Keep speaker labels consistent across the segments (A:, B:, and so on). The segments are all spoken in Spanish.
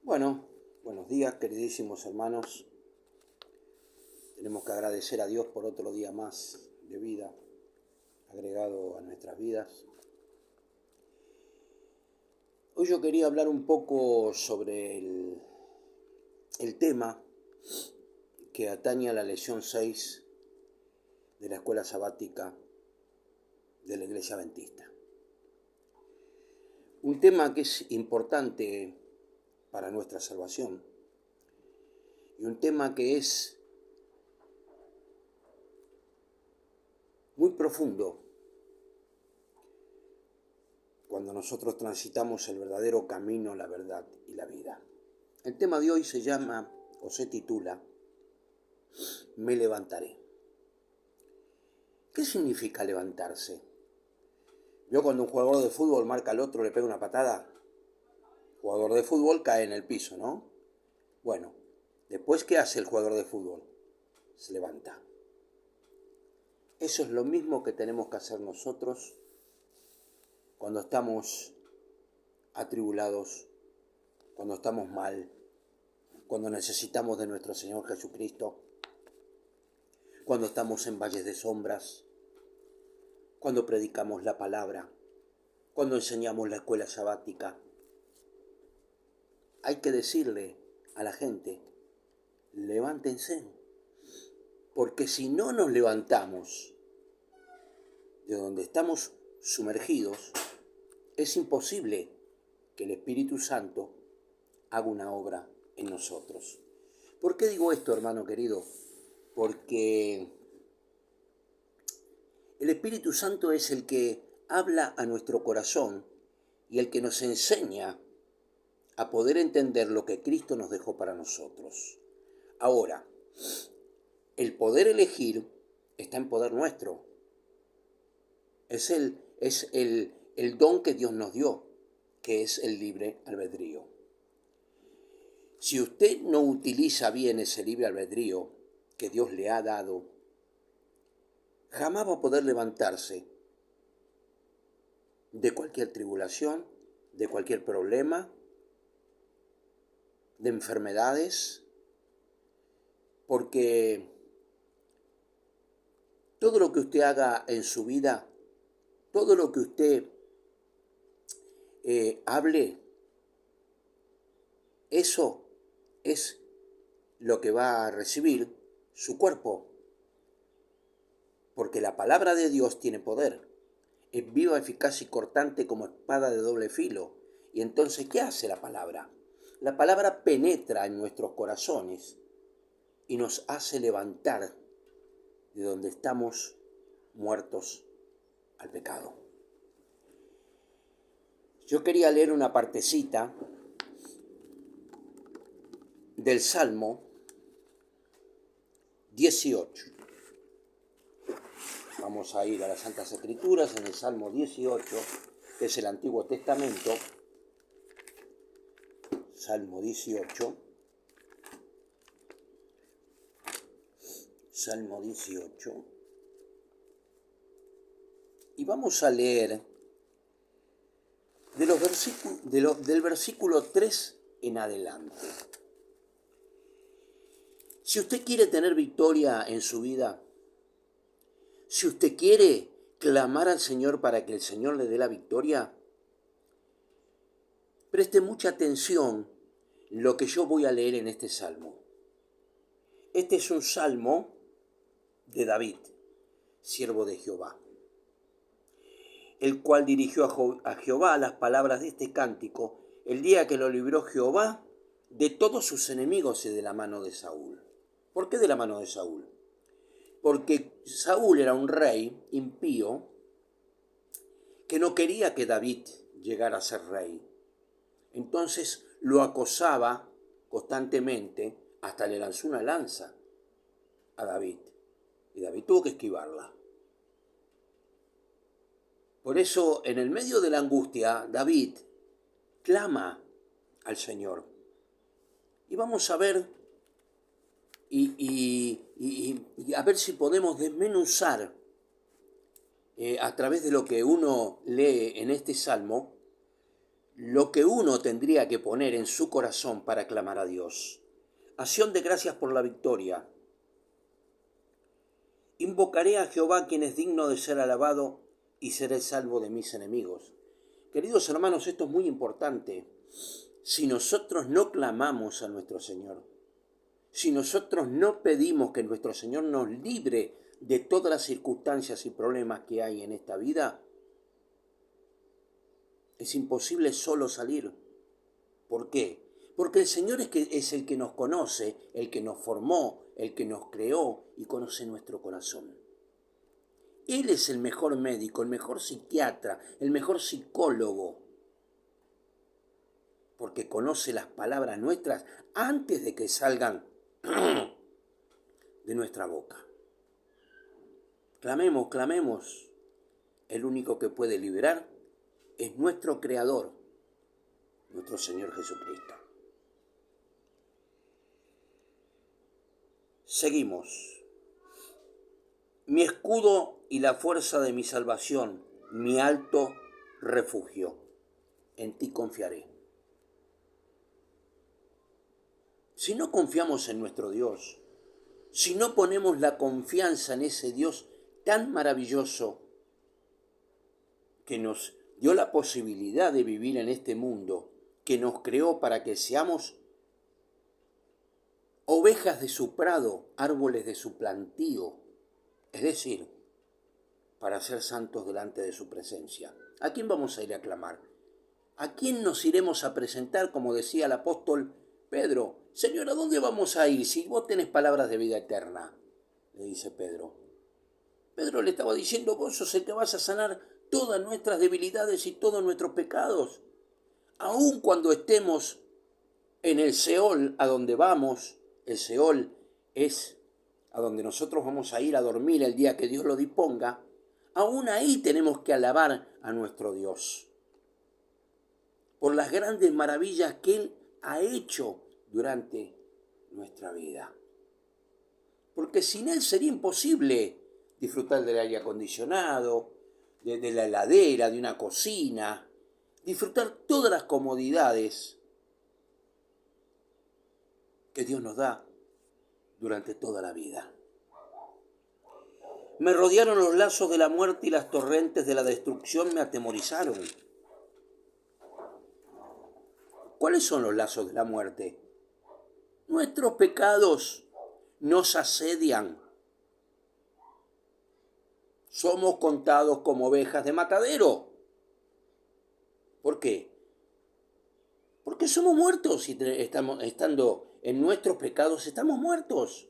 A: Bueno, buenos días, queridísimos hermanos. Tenemos que agradecer a Dios por otro día más de vida agregado a nuestras vidas. Hoy yo quería hablar un poco sobre el tema que atañe a la lección 6 de la escuela sabática de la Iglesia Adventista. Un tema que es importante para nuestra salvación y un tema que es muy profundo cuando nosotros transitamos el verdadero camino, la verdad y la vida. El tema de hoy se llama o se titula Me levantaré. ¿Qué significa levantarse? Yo cuando un jugador de fútbol marca al otro, le pega una patada, el jugador de fútbol cae en el piso, ¿no? Bueno, después ¿qué hace el jugador de fútbol? Se levanta. Eso es lo mismo que tenemos que hacer nosotros cuando estamos atribulados, cuando estamos mal, cuando necesitamos de nuestro Señor Jesucristo, cuando estamos en valles de sombras, cuando predicamos la palabra, cuando enseñamos la escuela sabática. Hay que decirle a la gente, levántense, porque si no nos levantamos de donde estamos sumergidos, es imposible que el Espíritu Santo haga una obra en nosotros. ¿Por qué digo esto, hermano querido? Porque el Espíritu Santo es el que habla a nuestro corazón y el que nos enseña a poder entender lo que Cristo nos dejó para nosotros. Ahora, el poder elegir está en poder nuestro. Es el don que Dios nos dio, que es el libre albedrío. Si usted no utiliza bien ese libre albedrío que Dios le ha dado, jamás va a poder levantarse de cualquier tribulación, de cualquier problema, de enfermedades, porque todo lo que usted haga en su vida, todo lo que usted hable, eso es lo que va a recibir su cuerpo, porque la palabra de Dios tiene poder, es viva, eficaz y cortante como espada de doble filo. Y entonces, ¿qué hace la palabra? La palabra penetra en nuestros corazones y nos hace levantar de donde estamos muertos al pecado. Yo quería leer una partecita del Salmo 18. Vamos a ir a las Santas Escrituras en el Salmo 18, que es el Antiguo Testamento. Salmo 18. Salmo 18. Y vamos a leer del versículo 3 en adelante. Si usted quiere tener victoria en su vida, si usted quiere clamar al Señor para que el Señor le dé la victoria, preste mucha atención en lo que yo voy a leer en este salmo. Este es un salmo de David, siervo de Jehová, el cual dirigió a Jehová las palabras de este cántico el día que lo libró Jehová de todos sus enemigos y de la mano de Saúl. ¿Por qué de la mano de Saúl? Porque Saúl era un rey impío que no quería que David llegara a ser rey. Entonces lo acosaba constantemente, hasta le lanzó una lanza a David. Y David tuvo que esquivarla. Por eso, en el medio de la angustia, David clama al Señor. Y vamos a ver y a ver si podemos desmenuzar a través de lo que uno lee en este salmo lo que uno tendría que poner en su corazón para clamar a Dios. Acción de gracias por la victoria. Invocaré a Jehová, quien es digno de ser alabado, y seré salvo de mis enemigos. Queridos hermanos, esto es muy importante. Si nosotros no clamamos a nuestro Señor, si nosotros no pedimos que nuestro Señor nos libre de todas las circunstancias y problemas que hay en esta vida, es imposible solo salir. ¿Por qué? Porque el Señor es el que nos conoce, el que nos formó, el que nos creó y conoce nuestro corazón. Él es el mejor médico, el mejor psiquiatra, el mejor psicólogo, porque conoce las palabras nuestras antes de que salgan de nuestra boca. Clamemos, clamemos. El único que puede liberar es nuestro Creador, nuestro Señor Jesucristo. Seguimos. Mi escudo y la fuerza de mi salvación, mi alto refugio. En ti confiaré. Si no confiamos en nuestro Dios, si no ponemos la confianza en ese Dios tan maravilloso que nos dio la posibilidad de vivir en este mundo, que nos creó para que seamos ovejas de su prado, árboles de su plantío, es decir, para ser santos delante de su presencia. ¿A quién vamos a ir a clamar? ¿A quién nos iremos a presentar, como decía el apóstol Pedro? Señor, ¿a dónde vamos a ir si vos tenés palabras de vida eterna? Le dice Pedro. Pedro le estaba diciendo, vos sos el que vas a sanar todas nuestras debilidades y todos nuestros pecados. Aun cuando estemos en el Seol, a donde vamos, el Seol es a donde nosotros vamos a ir a dormir el día que Dios lo disponga, aún ahí tenemos que alabar a nuestro Dios por las grandes maravillas que Él ha hecho durante nuestra vida. Porque sin Él sería imposible disfrutar del aire acondicionado, de la heladera, de una cocina, disfrutar todas las comodidades que Dios nos da durante toda la vida. Me rodearon los lazos de la muerte y las torrentes de la destrucción me atemorizaron. ¿Cuáles son los lazos de la muerte? Nuestros pecados nos asedian. Somos contados como ovejas de matadero. ¿Por qué? Porque somos muertos y estando en nuestros pecados estamos muertos.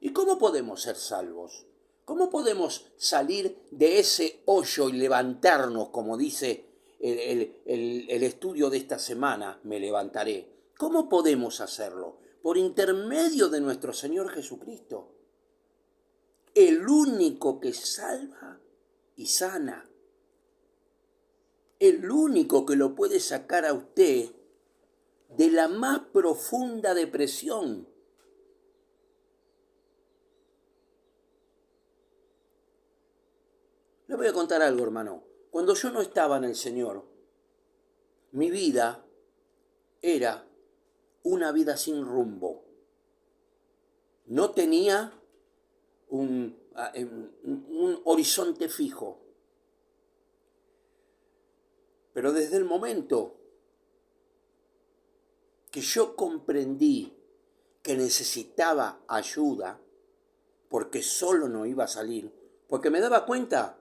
A: ¿Y cómo podemos ser salvos? ¿Cómo podemos salir de ese hoyo y levantarnos, como dice el estudio de esta semana, me levantaré? ¿Cómo podemos hacerlo? Por intermedio de nuestro Señor Jesucristo, el único que salva y sana, el único que lo puede sacar a usted de la más profunda depresión. Le voy a contar algo, hermano. Cuando yo no estaba en el Señor, mi vida era una vida sin rumbo. No tenía un horizonte fijo. Pero desde el momento que yo comprendí que necesitaba ayuda, porque solo no iba a salir, porque me daba cuenta,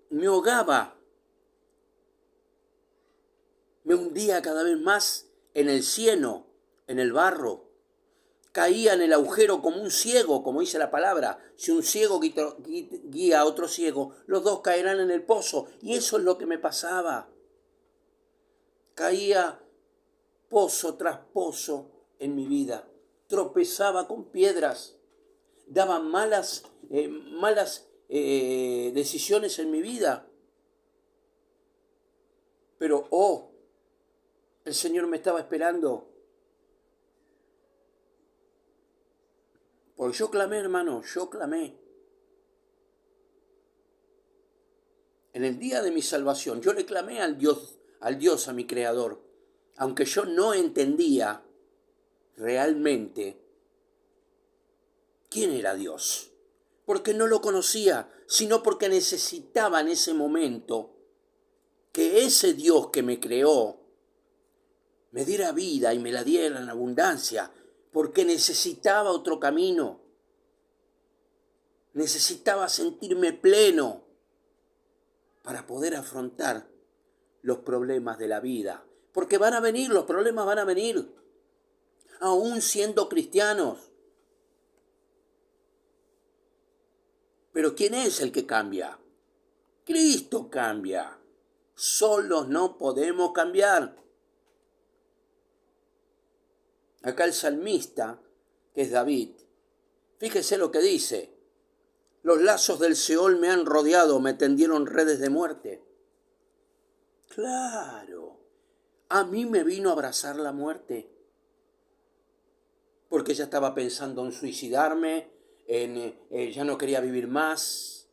A: me ahogaba, me hundía cada vez más en el cieno, en el barro, caía en el agujero como un ciego, como dice la palabra. Si un ciego guía a otro ciego, los dos caerán en el pozo. Y eso es lo que me pasaba. Caía pozo tras pozo en mi vida. Tropezaba con piedras. Daba malas decisiones en mi vida. Pero, el Señor me estaba esperando. Porque yo clamé, hermano, yo clamé. en el día de mi salvación, yo le clamé al Dios, a mi Creador, aunque yo no entendía realmente quién era Dios, porque no lo conocía, sino porque necesitaba en ese momento que ese Dios que me creó me diera vida y me la diera en abundancia, porque necesitaba otro camino, necesitaba sentirme pleno para poder afrontar los problemas de la vida, porque van a venir, los problemas van a venir, aún siendo cristianos. Pero ¿quién es el que cambia? Cristo cambia. Solos no podemos cambiar. Acá el salmista, que es David, fíjese lo que dice. Los lazos del Seol me han rodeado, me tendieron redes de muerte. Claro, a mí me vino a abrazar la muerte, porque ya estaba pensando en suicidarme, ya no quería vivir más.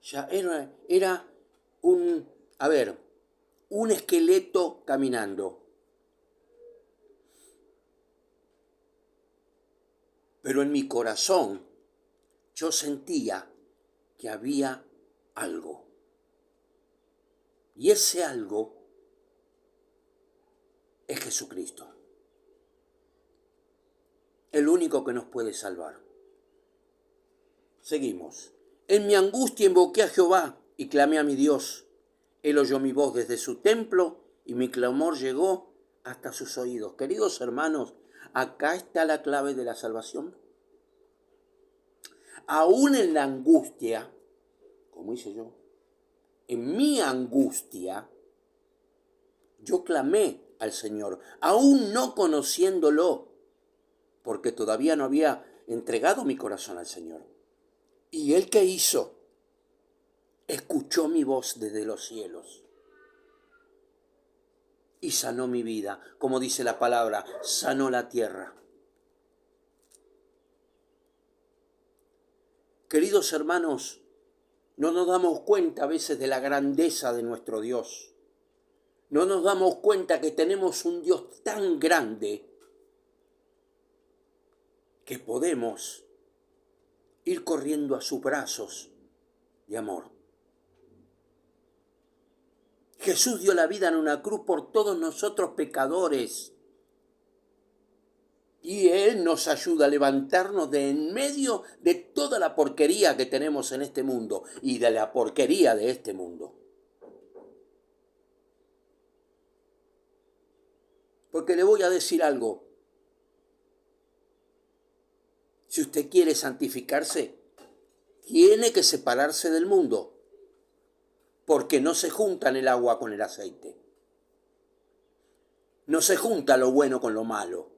A: Ya era un esqueleto caminando. Pero en mi corazón yo sentía que había algo. Y ese algo es Jesucristo. El único que nos puede salvar. Seguimos. En mi angustia invoqué a Jehová y clamé a mi Dios. Él oyó mi voz desde su templo y mi clamor llegó hasta sus oídos. Queridos hermanos, acá está la clave de la salvación. Aún en la angustia, como hice yo, en mi angustia, yo clamé al Señor, aún no conociéndolo, porque todavía no había entregado mi corazón al Señor. ¿Y Él qué hizo? Escuchó mi voz desde los cielos y sanó mi vida, como dice la palabra, sanó la tierra. Queridos hermanos, no nos damos cuenta a veces de la grandeza de nuestro Dios. No nos damos cuenta que tenemos un Dios tan grande que podemos ir corriendo a sus brazos de amor. Jesús dio la vida en una cruz por todos nosotros pecadores. Y Él nos ayuda a levantarnos de en medio de toda la porquería que tenemos en este mundo y de la porquería de este mundo. Porque le voy a decir algo. Si usted quiere santificarse, tiene que separarse del mundo, porque no se juntan el agua con el aceite. No se junta lo bueno con lo malo.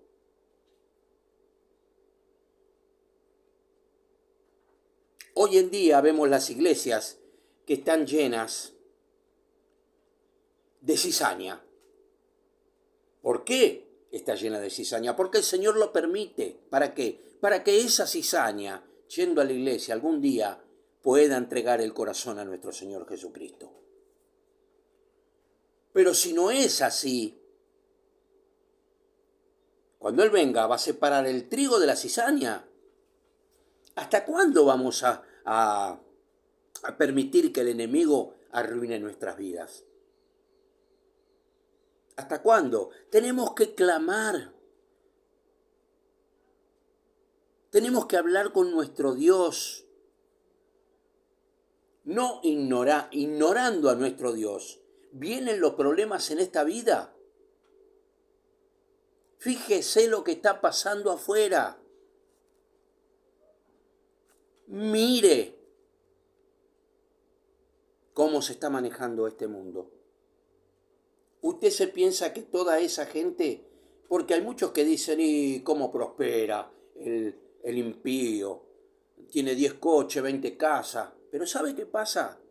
A: Hoy en día vemos las iglesias que están llenas de cizaña. ¿Por qué está llena de cizaña? Porque el Señor lo permite. ¿Para qué? Para que esa cizaña, yendo a la iglesia algún día, pueda entregar el corazón a nuestro Señor Jesucristo. Pero si no es así, cuando Él venga va a separar el trigo de la cizaña. ¿Hasta cuándo vamos a permitir que el enemigo arruine nuestras vidas? ¿Hasta cuándo? Tenemos que clamar. Tenemos que hablar con nuestro Dios. No ignorando a nuestro Dios. ¿Vienen los problemas en esta vida? Fíjese lo que está pasando afuera. Mire cómo se está manejando este mundo. Usted se piensa que toda esa gente, porque hay muchos que dicen, ¿y cómo prospera el impío? Tiene 10 coches, 20 casas. Pero ¿sabe qué pasa?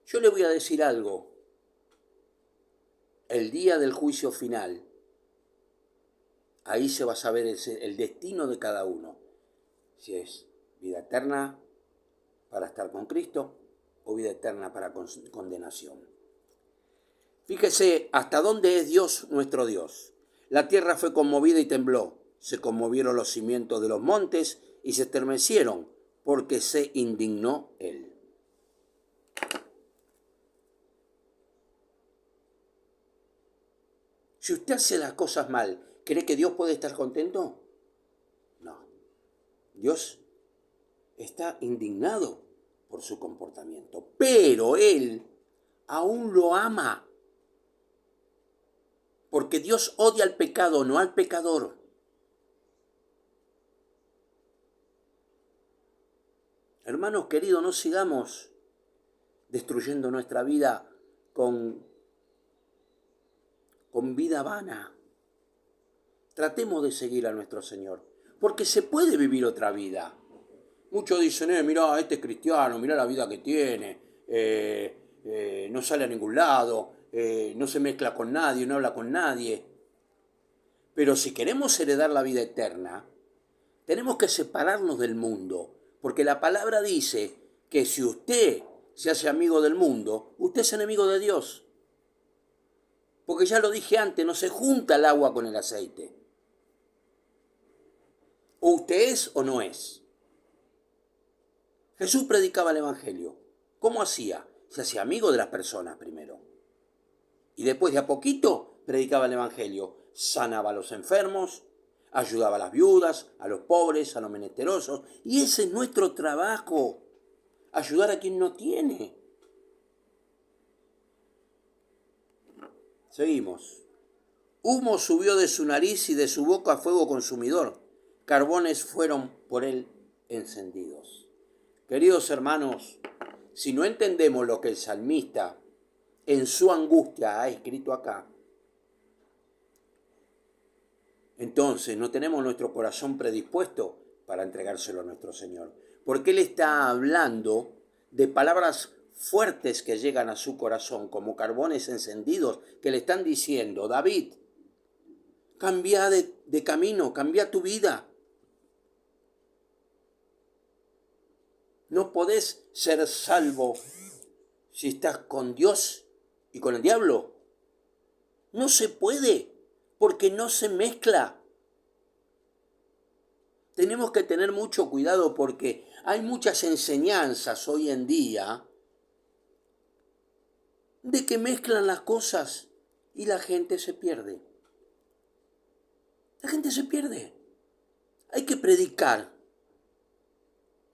A: Yo le voy a decir algo. El día del juicio final, ahí se va a saber el destino de cada uno. Si es vida eterna para estar con Cristo, o vida eterna para condenación. Fíjese hasta dónde es Dios nuestro Dios. La tierra fue conmovida y tembló. Se conmovieron los cimientos de los montes y se estremecieron porque se indignó Él. Si usted hace las cosas mal, ¿cree que Dios puede estar contento? No. Dios está indignado por su comportamiento, pero Él aún lo ama. Porque Dios odia al pecado, no al pecador. Hermanos queridos, no sigamos destruyendo nuestra vida con vida vana. Tratemos de seguir a nuestro Señor, porque se puede vivir otra vida. Muchos dicen, mirá, este es cristiano, mirá la vida que tiene, no sale a ningún lado, no se mezcla con nadie, no habla con nadie. Pero si queremos heredar la vida eterna, tenemos que separarnos del mundo, porque la palabra dice que si usted se hace amigo del mundo, usted es enemigo de Dios. Porque ya lo dije antes, no se junta el agua con el aceite. O usted es o no es. Jesús predicaba el Evangelio. ¿Cómo hacía? Se hacía amigo de las personas primero. Y después de a poquito predicaba el Evangelio. Sanaba a los enfermos, ayudaba a las viudas, a los pobres, a los menesterosos. Y ese es nuestro trabajo. Ayudar a quien no tiene. Seguimos. Humo subió de su nariz y de su boca fuego consumidor. Carbones fueron por él encendidos. Queridos hermanos, si no entendemos lo que el salmista en su angustia ha escrito acá, entonces no tenemos nuestro corazón predispuesto para entregárselo a nuestro Señor. Porque Él está hablando de palabras fuertes que llegan a su corazón como carbones encendidos que le están diciendo, David, cambia de camino, cambia tu vida. No podés ser salvo si estás con Dios y con el diablo. No se puede, porque no se mezcla. Tenemos que tener mucho cuidado porque hay muchas enseñanzas hoy en día de que mezclan las cosas y la gente se pierde. La gente se pierde. Hay que predicar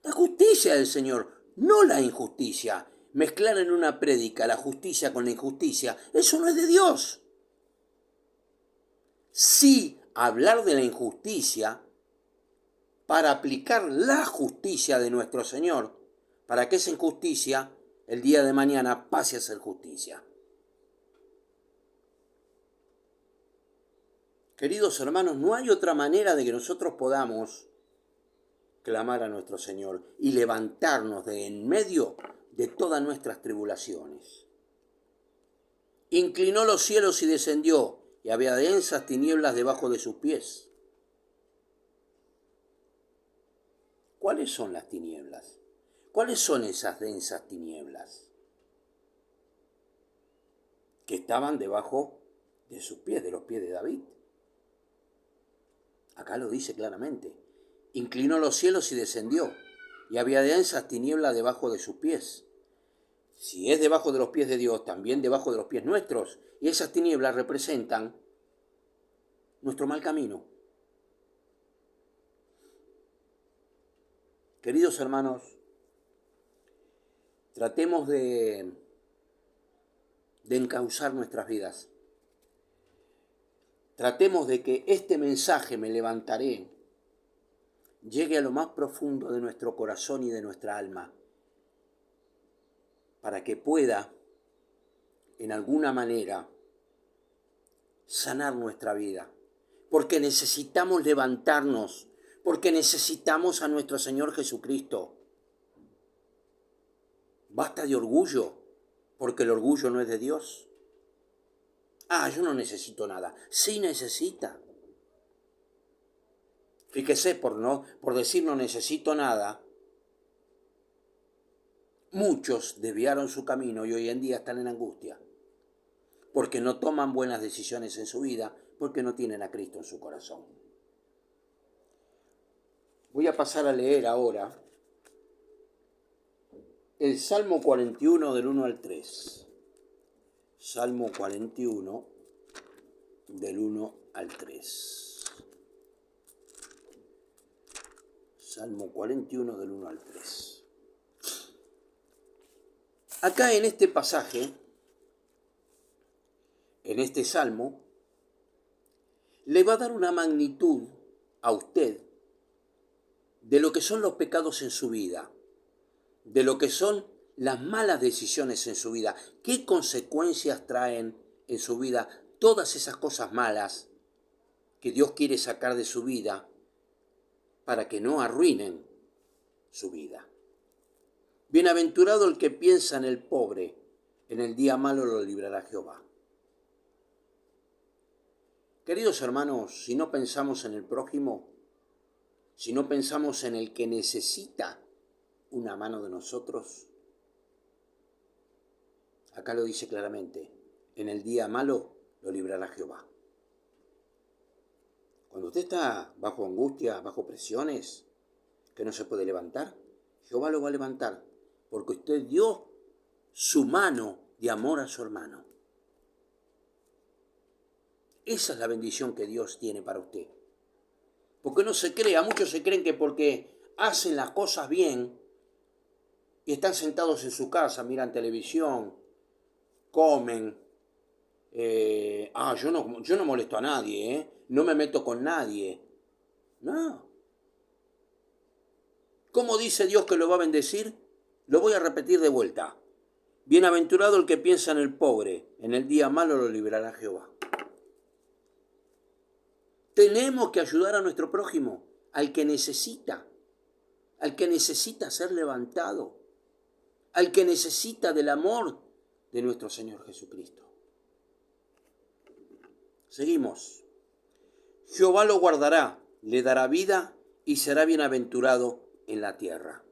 A: la justicia del Señor, no la injusticia. Mezclar en una prédica la justicia con la injusticia, eso no es de Dios. Sí, hablar de la injusticia para aplicar la justicia de nuestro Señor, para que esa injusticia el día de mañana pase a ser justicia. Queridos hermanos, no hay otra manera de que nosotros podamos clamar a nuestro Señor y levantarnos de en medio de todas nuestras tribulaciones. Inclinó los cielos y descendió, y había densas tinieblas debajo de sus pies. ¿Cuáles son las tinieblas? ¿Cuáles son esas densas tinieblas? Que estaban debajo de sus pies, de los pies de David. Acá lo dice claramente. Inclinó los cielos y descendió, y había densas tinieblas debajo de sus pies. Si es debajo de los pies de Dios, también debajo de los pies nuestros. Y esas tinieblas representan nuestro mal camino. Queridos hermanos, tratemos de encauzar nuestras vidas. Tratemos de que este mensaje, me levantaré, llegue a lo más profundo de nuestro corazón y de nuestra alma, para que pueda, en alguna manera, sanar nuestra vida. Porque necesitamos levantarnos, porque necesitamos a nuestro Señor Jesucristo. Basta de orgullo, porque el orgullo no es de Dios. Yo no necesito nada. Sí necesita. Fíjese, por decir no necesito nada, Muchos desviaron su camino y hoy en día están en angustia, porque no toman buenas decisiones en su vida, porque no tienen a Cristo en su corazón. Voy a pasar a leer ahora el Salmo 41 del 1 al 3. Salmo 41 del 1 al 3. Salmo 41 del 1 al 3. Acá en este pasaje, en este salmo, le va a dar una magnitud a usted de lo que son los pecados en su vida, de lo que son las malas decisiones en su vida, qué consecuencias traen en su vida todas esas cosas malas que Dios quiere sacar de su vida para que no arruinen su vida. Bienaventurado el que piensa en el pobre, en el día malo lo librará Jehová. Queridos hermanos, si no pensamos en el prójimo, si no pensamos en el que necesita una mano de nosotros, acá lo dice claramente, en el día malo lo librará Jehová. Cuando usted está bajo angustia, bajo presiones, que no se puede levantar, Jehová lo va a levantar, porque usted dio su mano de amor a su hermano. Esa es la bendición que Dios tiene para usted. Porque no se crea, muchos se creen que porque hacen las cosas bien y están sentados en su casa, miran televisión, comen, yo no molesto a nadie, no me meto con nadie. No. ¿Cómo dice Dios que lo va a bendecir? Lo voy a repetir de vuelta. Bienaventurado el que piensa en el pobre, en el día malo lo librará Jehová. Tenemos que ayudar a nuestro prójimo, al que necesita ser levantado, al que necesita del amor de nuestro Señor Jesucristo. Seguimos. Jehová lo guardará, le dará vida y será bienaventurado en la tierra.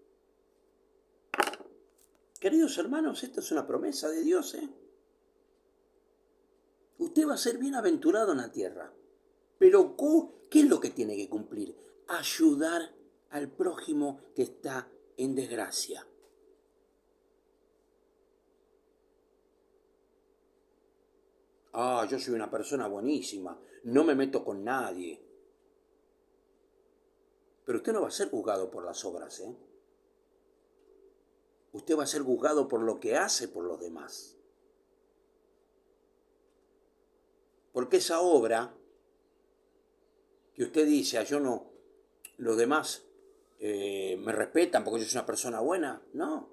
A: Queridos hermanos, esta es una promesa de Dios, Usted va a ser bienaventurado en la tierra. Pero ¿qué es lo que tiene que cumplir? Ayudar al prójimo que está en desgracia. Yo soy una persona buenísima, no me meto con nadie. Pero usted no va a ser juzgado por las obras, Usted va a ser juzgado por lo que hace por los demás. Porque esa obra que usted dice, yo no, los demás me respetan porque yo soy una persona buena, no.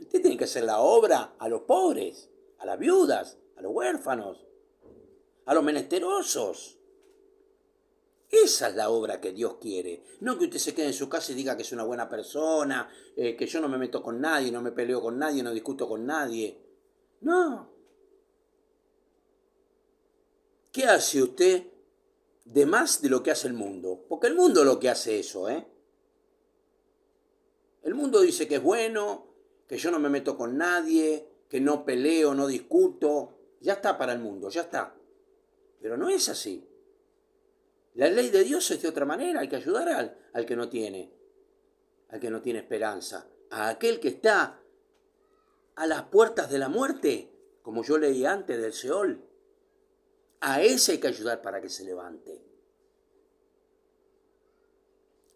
A: Usted tiene que hacer la obra a los pobres, a las viudas, a los huérfanos, a los menesterosos. Esa es la obra que Dios quiere. No que usted se quede en su casa y diga que es una buena persona, que yo no me meto con nadie, no me peleo con nadie, no discuto con nadie. No. ¿Qué hace usted de más de lo que hace el mundo? Porque el mundo lo que hace eso, El mundo dice que es bueno, que yo no me meto con nadie, que no peleo, no discuto. Ya está para el mundo, ya está. Pero no es así. La ley de Dios es de otra manera, hay que ayudar al que no tiene esperanza, a aquel que está a las puertas de la muerte, como yo leí antes del Seol. A ese hay que ayudar para que se levante.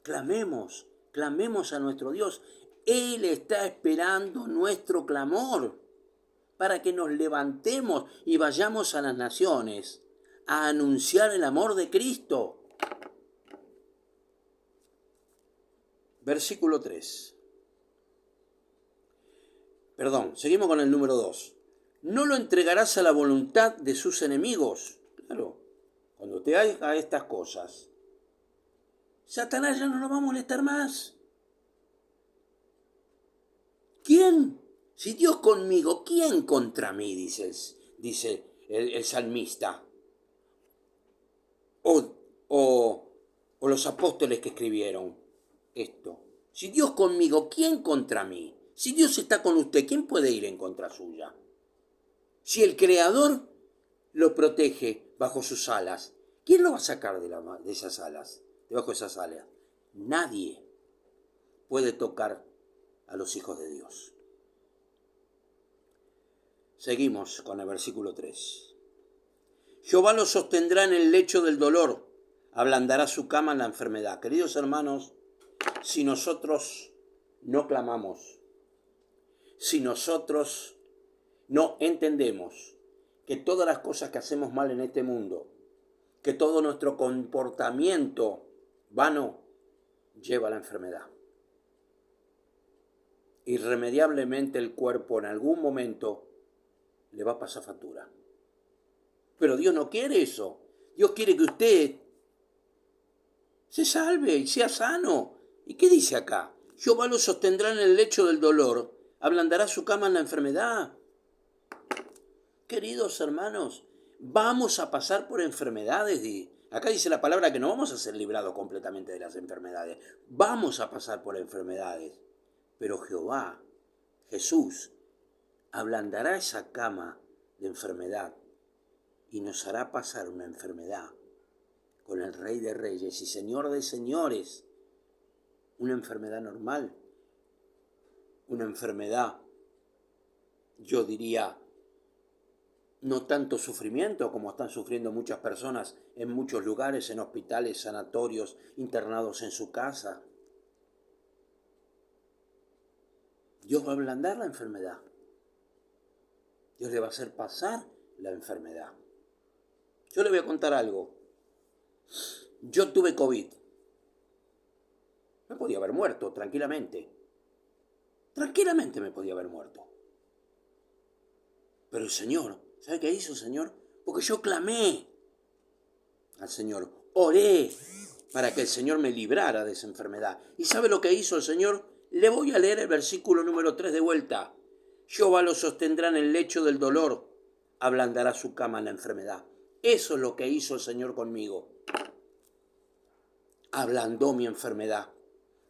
A: Clamemos a nuestro Dios. Él está esperando nuestro clamor para que nos levantemos y vayamos a las naciones a anunciar el amor de Cristo. Versículo 3. Seguimos con el número 2. No lo entregarás a la voluntad de sus enemigos. Claro, cuando te haga estas cosas, Satanás ya no nos va a molestar más. ¿Quién? Si Dios conmigo, ¿quién contra mí? Dice el salmista. O los apóstoles que escribieron esto. Si Dios conmigo, ¿quién contra mí? Si Dios está con usted, ¿quién puede ir en contra suya? Si el Creador lo protege bajo sus alas, ¿quién lo va a sacar de esas alas, debajo de esas alas? Nadie puede tocar a los hijos de Dios. Seguimos con el versículo 3. Jehová lo sostendrá en el lecho del dolor, ablandará su cama en la enfermedad. Queridos hermanos, si nosotros no clamamos, si nosotros no entendemos que todas las cosas que hacemos mal en este mundo, que todo nuestro comportamiento vano lleva a la enfermedad. Irremediablemente el cuerpo en algún momento le va a pasar factura. Pero Dios no quiere eso. Dios quiere que usted se salve y sea sano. ¿Y qué dice acá? Jehová lo sostendrá en el lecho del dolor, ablandará su cama en la enfermedad. Queridos hermanos, vamos a pasar por enfermedades. Acá dice la palabra que no vamos a ser librados completamente de las enfermedades. Vamos a pasar por enfermedades. Pero Jehová, Jesús, ablandará esa cama de enfermedad y nos hará pasar una enfermedad con el Rey de Reyes y Señor de Señores. Una enfermedad normal, una enfermedad, yo diría, no tanto sufrimiento como están sufriendo muchas personas en muchos lugares, en hospitales, sanatorios, internados en su casa. Dios va a ablandar la enfermedad. Dios le va a hacer pasar la enfermedad. Yo le voy a contar algo. Yo tuve COVID. Me podía haber muerto tranquilamente. Tranquilamente me podía haber muerto. Pero el Señor, ¿sabe qué hizo el Señor? Porque yo clamé al Señor. Oré para que el Señor me librara de esa enfermedad. ¿Y sabe lo que hizo el Señor? Le voy a leer el versículo número 3 de vuelta. Jehová lo sostendrá en el lecho del dolor, ablandará su cama en la enfermedad. Eso es lo que hizo el Señor conmigo. Ablandó mi enfermedad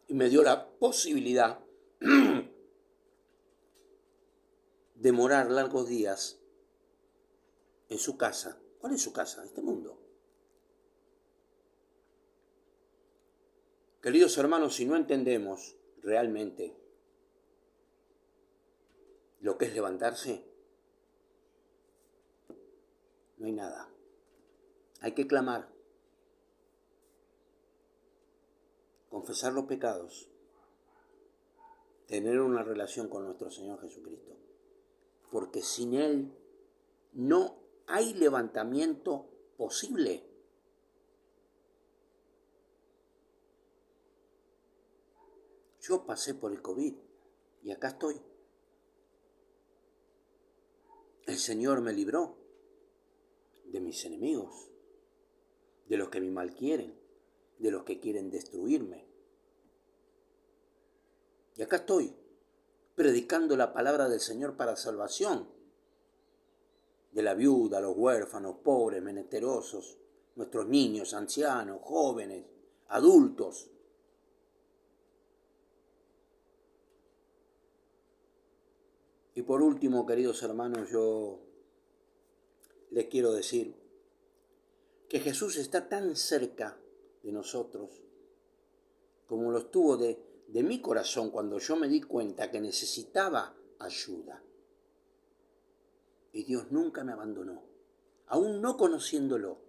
A: y me dio la posibilidad de morar largos días en su casa. ¿Cuál es su casa? Este mundo. Queridos hermanos, si no entendemos realmente lo que es levantarse, no hay nada. Hay que clamar, confesar los pecados, tener una relación con nuestro Señor Jesucristo. Porque sin Él no hay levantamiento posible. Yo pasé por el COVID y acá estoy. El Señor me libró de mis enemigos, de los que me malquieren, de los que quieren destruirme. Y acá estoy, predicando la palabra del Señor para salvación de la viuda, los huérfanos, pobres, menesterosos, nuestros niños, ancianos, jóvenes, adultos. Y por último, queridos hermanos, yo les quiero decir que Jesús está tan cerca de nosotros como lo estuvo de mi corazón cuando yo me di cuenta que necesitaba ayuda. Y Dios nunca me abandonó, aún no conociéndolo.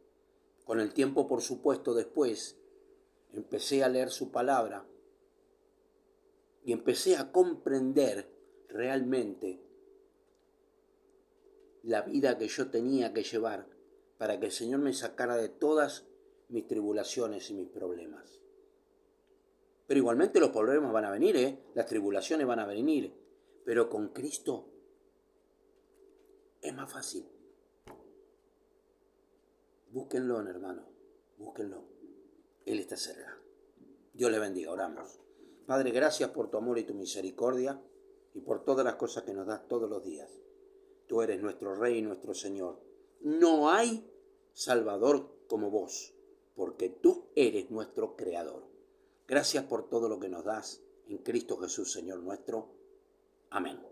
A: Con el tiempo, por supuesto, después, empecé a leer su palabra y empecé a comprender realmente la vida que yo tenía que llevar para que el Señor me sacara de todas mis tribulaciones y mis problemas. Pero igualmente los problemas van a venir, las tribulaciones van a venir, pero con Cristo es más fácil. Búsquenlo, hermano, búsquenlo. Él está cerca. Dios le bendiga, oramos. Padre, gracias por tu amor y tu misericordia y por todas las cosas que nos das todos los días. Tú eres nuestro Rey y nuestro Señor. No hay Salvador como vos, porque tú eres nuestro Creador. Gracias por todo lo que nos das en Cristo Jesús, Señor nuestro. Amén.